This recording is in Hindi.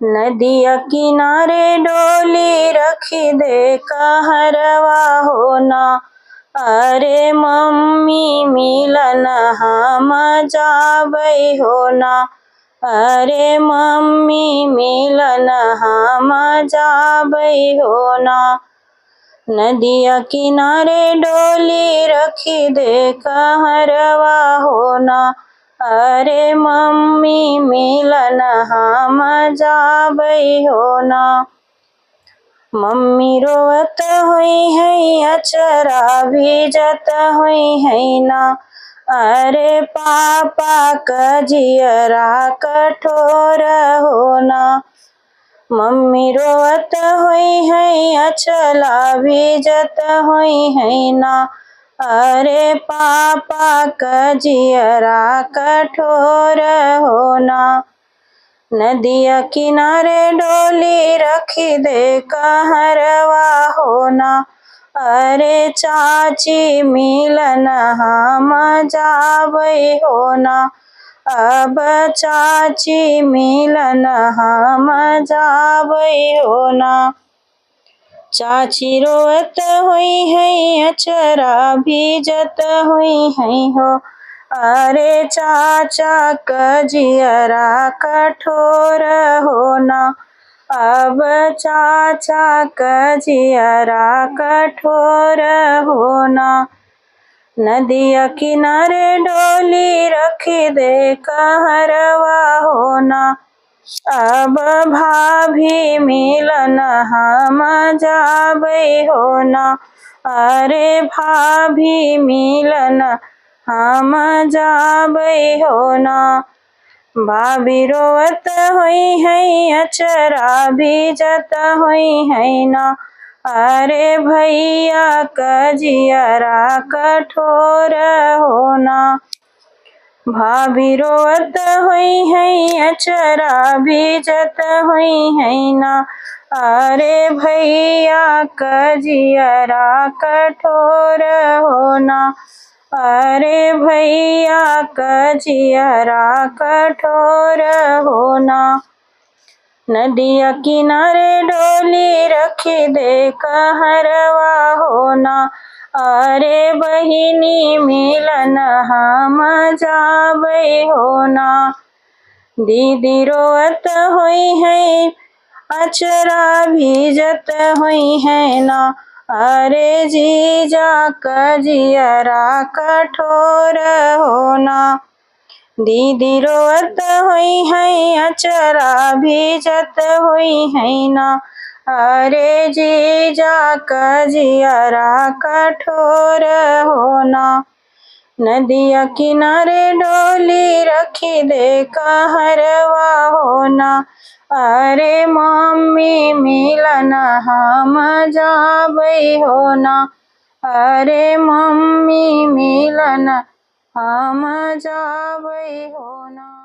नदिया किनारे डोली रखी दे कहरवा होना। अरे मम्मी मिलन हम जाबै होना। अरे मम्मी मिलन हम जाबै होना। नदिया किनारे डोली रखी दे कहरवा होना। अरे मम्मी मिलन हम जाबै होना। मम्मी रोवत हुई है अचरा भीजत हुई है ना। अरे पापा कजियरा कठोर होना। मम्मी रोवत हुई है अचला भीजत हुई है ना। अरे पापा कजियरा कठोर होना। नदिया किनारे डोली रखी दे कहरवा होना। अरे चाची मिलन हम जाबै होना। अब चाची मिलन हम जाबै होना। चाची रोवत हुई है अचरा भीजत हुई है हो। अरे चाचा कजियरा कठोर होना। अब चाचा कजियरा कठोर होना। नदिया किनारे डोली रखी दे कहरवा होना। अब भाभी मिलन हम जाबै होना। अरे भाभी मिलन हम जाबै होना। भाभी रोवत हुई है अचरा भीजत हुई है ना। अरे भैया कजियरा कठोर होना। भाभी रोवत हुई है अचरा भीजत हुई है ना। अरे भैया कजियरा कठोर होना। अरे भैया कजियरा कठोर होना। नदिया किनारे डोली रखी दे कहरवा होना। अरे बहिनी मिलन हम जाबै होना। दीदी रोवत हुई है अचरा भीजत हुई है ना। अरे जीजा कजियरा कठोर होना। दीदी रोवत हुई है अचरा भीजत हुई है ना। अरे जीजा कजियरा कठोर होना। नदिया किनारे डोली रखी दे कहरवा होना। अरे मम्मी मिलन हम जाबै होना। अरे मम्मी मिलन हम जाबै होना।